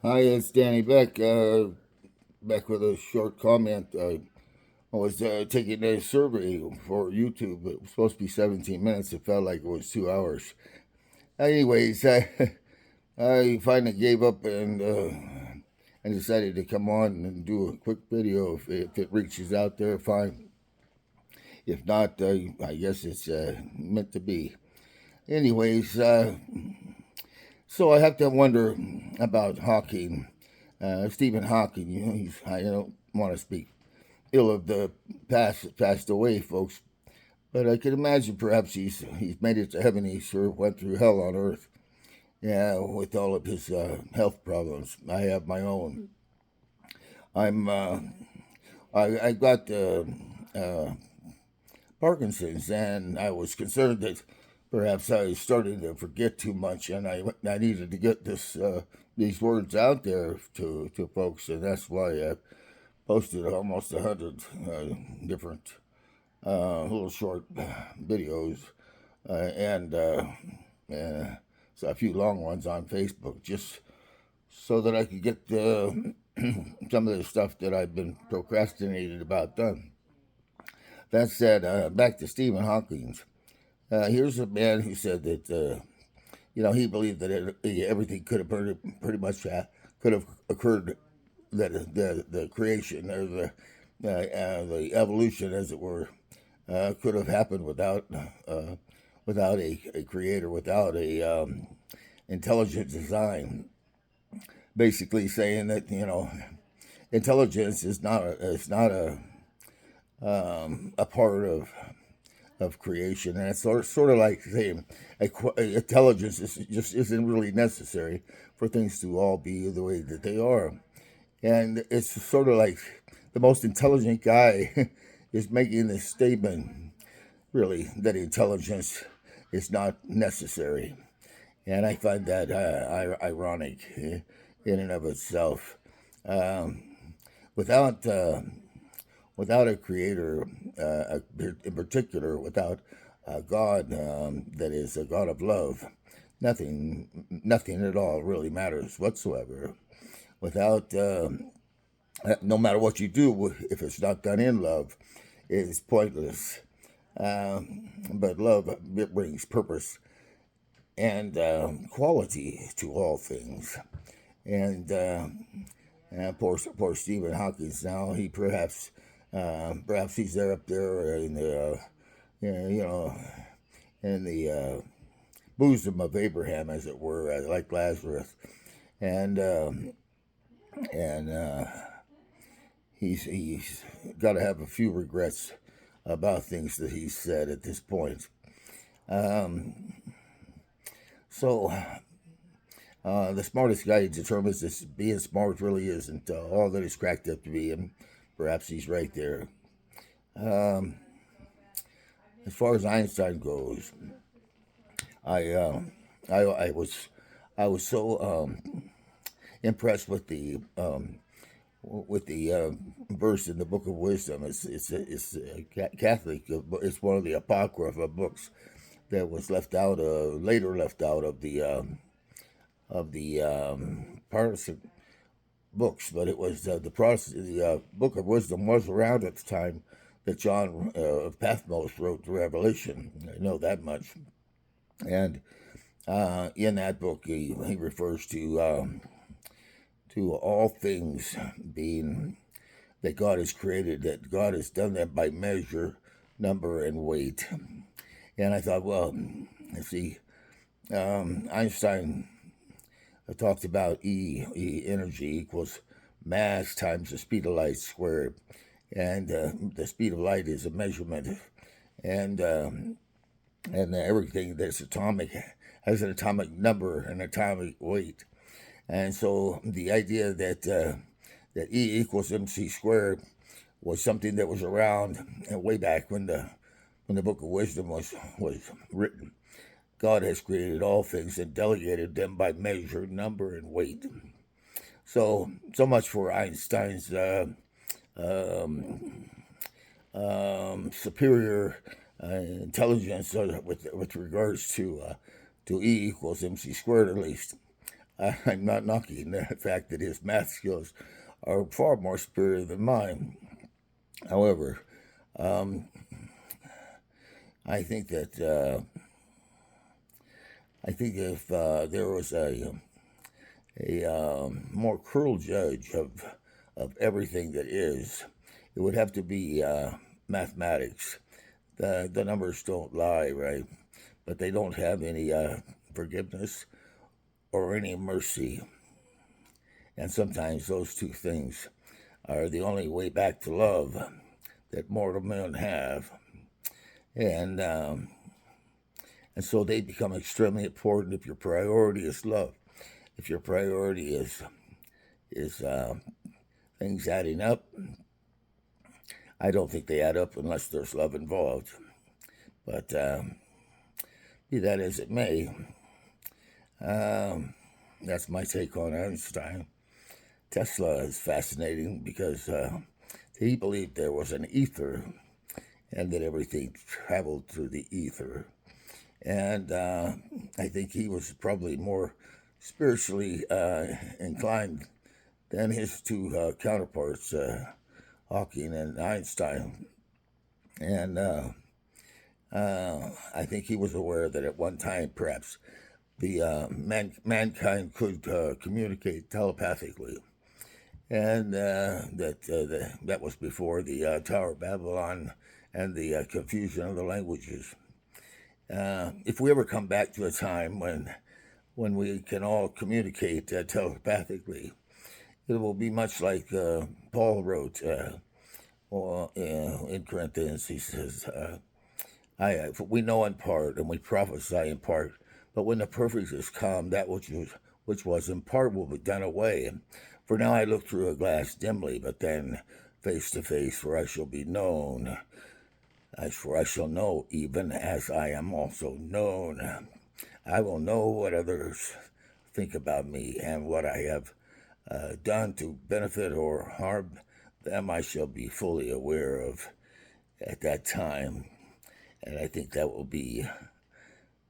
Hi, it's Danny Beck. Back with a short comment. I was taking a survey for YouTube. It was supposed to be 17 minutes. It felt like it was 2 hours. Anyways, I finally gave up and decided to come on and do a quick video. If it reaches out there, fine. If not, I guess it's meant to be. Anyways, so I have to wonder about Hawking. Stephen Hawking, I don't want to speak ill of the passed away folks, but I can imagine perhaps he's made it to heaven. He sure went through hell on earth. Yeah, with all of his health problems. I have my own. I'm I got uh, Parkinson's, and I was concerned that perhaps I was starting to forget too much, and I needed to get these words out there to folks, and that's why I posted almost 100 different little short videos and so a few long ones on Facebook, just so that I could get some of the stuff that I've been procrastinating about done. That said, back to Stephen Hawking. Here's a man who said that he believed that everything could have pretty much could have occurred, that the creation or the evolution, as it were, could have happened without a creator, without a intelligent design. Basically, saying that intelligence is not a part of creation, and it's sort of like saying intelligence just isn't really necessary for things to all be the way that they are. And it's sort of like the most intelligent guy is making this statement, really, that intelligence is not necessary. And I find that ironic in and of itself. Um, without without a creator, in particular, without a God that is a God of love, nothing at all really matters whatsoever. Without no matter what you do, if it's not done in love, it's pointless. But love, it brings purpose and quality to all things. And poor Stephen Hawking. Now perhaps he's there up there in the in the bosom of Abraham, as it were, like Lazarus, and and he's got to have a few regrets about things that he's said at this point. Um, so the smartest guy determines that being smart really isn't all that it's cracked up to be, and perhaps he's right there. Um, as far as Einstein goes, I I was so impressed with the verse in the Book of Wisdom. It's Catholic. It's one of the apocrypha books that was later left out of the Protestant books, but it was the Book of Wisdom was around at the time that John of Patmos wrote the Revelation. I know that much. And in that book, he refers to all things being that God has created, that God has done that by measure, number, and weight. And I thought, well, let's see, Einstein talked about E energy equals mass times the speed of light squared, and the speed of light is a measurement, and everything that's atomic has an atomic number and atomic weight, and so the idea that E equals mc squared was something that was around way back when the Book of Wisdom was written. God has created all things and delegated them by measure, number, and weight. So much for Einstein's um, superior intelligence with regards to E equals mc squared, at least. I'm not knocking the fact that his math skills are far more superior than mine. However, um, I think that I think if there was a more cruel judge of everything that is, it would have to be mathematics. The numbers don't lie, right? But they don't have any forgiveness or any mercy. And sometimes those two things are the only way back to love that mortal men have. And and so they become extremely important if your priority is love. If your priority is things adding up, I don't think they add up unless there's love involved. But be that as it may, um, that's my take on Einstein. Tesla is fascinating because he believed there was an ether and that everything traveled through the ether. And I think he was probably more spiritually inclined than his two counterparts, Hawking and Einstein. And I think he was aware that at one time, perhaps, the mankind could communicate telepathically, and that was before the Tower of Babylon and the confusion of the languages. If we ever come back to a time when we can all communicate telepathically, it will be much like Paul wrote in Corinthians. He says, we know in part and we prophesy in part, but when the perfect is come, that which was in part will be done away. For now I look through a glass dimly, but then face to face, for I shall be known. For I shall know, even as I am also known. I will know what others think about me, and what I have done to benefit or harm them I shall be fully aware of at that time. And I think that will be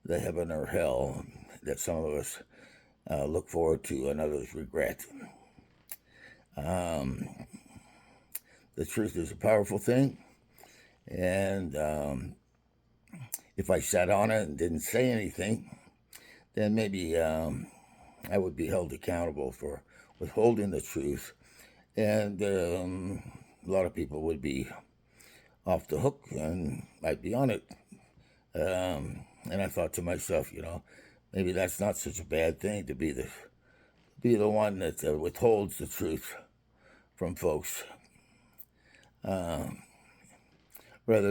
the heaven or hell that some of us look forward to and others regret. Um, the truth is a powerful thing, and if I sat on it and didn't say anything, then maybe I would be held accountable for withholding the truth, and a lot of people would be off the hook, and I'd be on it. And I thought to myself, maybe that's not such a bad thing to be the one that withholds the truth from folks, rather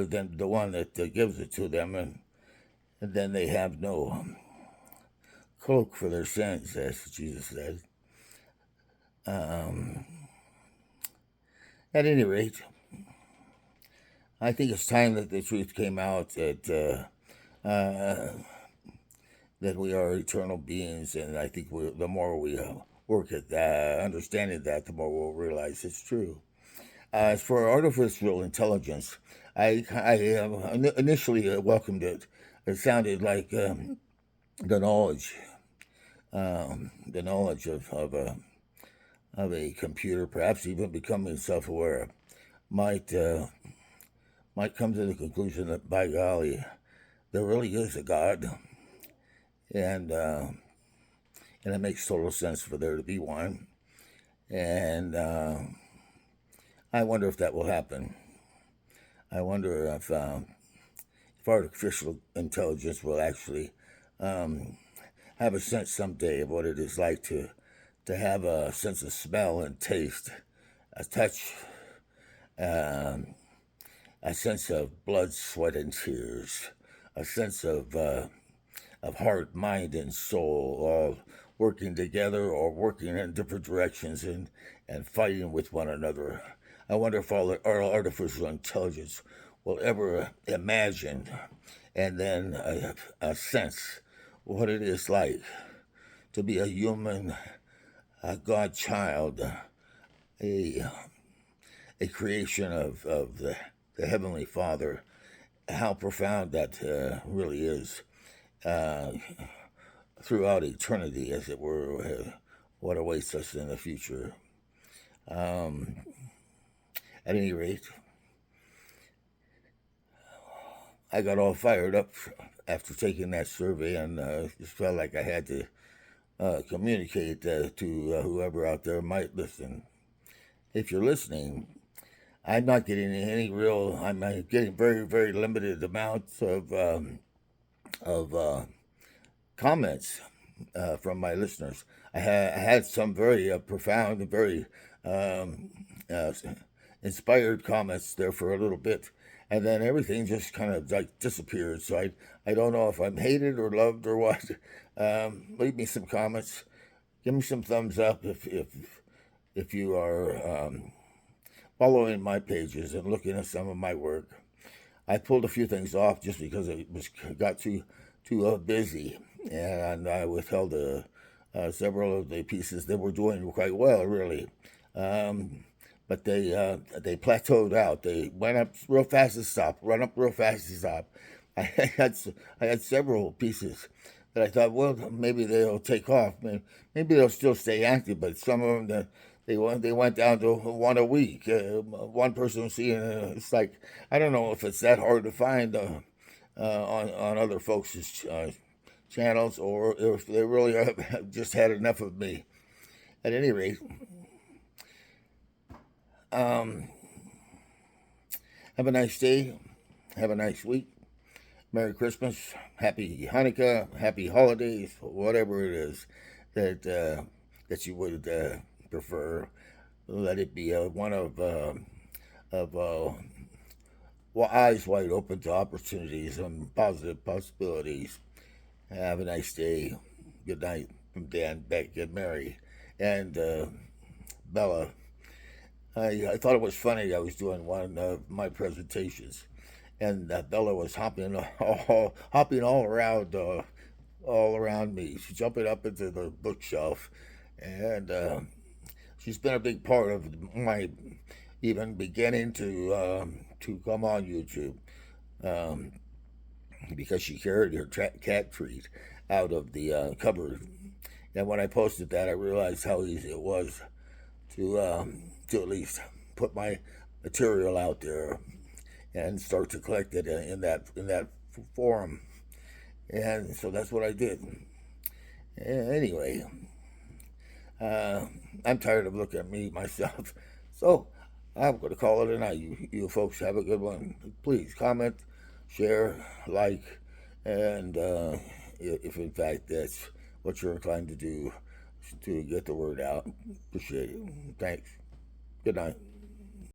than the one that gives it to them, and then they have no cloak for their sins, as Jesus said. At any rate, I think it's time that the truth came out that we are eternal beings, and I think the more we work at that, understanding that, the more we'll realize it's true. As for artificial intelligence, I initially welcomed it. It sounded like the knowledge, the knowledge of a computer, perhaps even becoming self-aware, might might come to the conclusion that, by golly, there really is a God, and and it makes total sense for there to be one. And I wonder if that will happen. I wonder if artificial intelligence will actually have a sense someday of what it is like to have a sense of smell and taste, a touch, um, a sense of blood, sweat, and tears, a sense of heart, mind, and soul all working together or working in different directions and fighting with one another. I wonder if our artificial intelligence will ever imagine and then sense what it is like to be a human, a God child, a, a creation of the Heavenly Father. How profound that really is. Uh, throughout eternity, as it were, what awaits us in the future. Um, at any rate, I got all fired up after taking that survey, and just felt like I had to communicate to whoever out there might listen. If you're listening, I'm not getting any real. I'm getting very, very limited amounts of comments from my listeners. I had some very profound and very um, uh, inspired comments there for a little bit, and then everything just kind of like disappeared. So I don't know if I'm hated or loved or what. Leave me some comments. Give me some thumbs up if you are following my pages and looking at some of my work. I pulled a few things off just because it was got too busy, and I withheld several of the pieces that were doing quite well, really. Um, but they plateaued out. They went up real fast and stopped, run up real fast and stopped. I had I had several pieces that I thought, well, maybe they'll take off. Maybe they'll still stay active, but some of them they went down to one a week. One person was seeing it's like I don't know if it's that hard to find on other folks' channels or if they really have just had enough of me. At any rate, um, have a nice day. Have a nice week. Merry Christmas, Happy Hanukkah, Happy Holidays, whatever it is that you would prefer. Let it be one of eyes wide open to opportunities and positive possibilities. Have a nice day. Good night from Dan, Beck, and Mary, and Bella. I thought it was funny. I was doing one of my presentations, and Bella was hopping all around me. She's jumping up into the bookshelf, and she's been a big part of my even beginning to come on YouTube, um, because she carried her cat treat out of the cupboard. And when I posted that, I realized how easy it was to at least put my material out there and start to collect it in that forum. And so that's what I did. Anyway, uh, I'm tired of looking at me myself, so I'm going to call it a night. You folks have a good one. Please comment, share, like, and if in fact that's what you're inclined to do to get the word out, appreciate it. Thanks. Good night.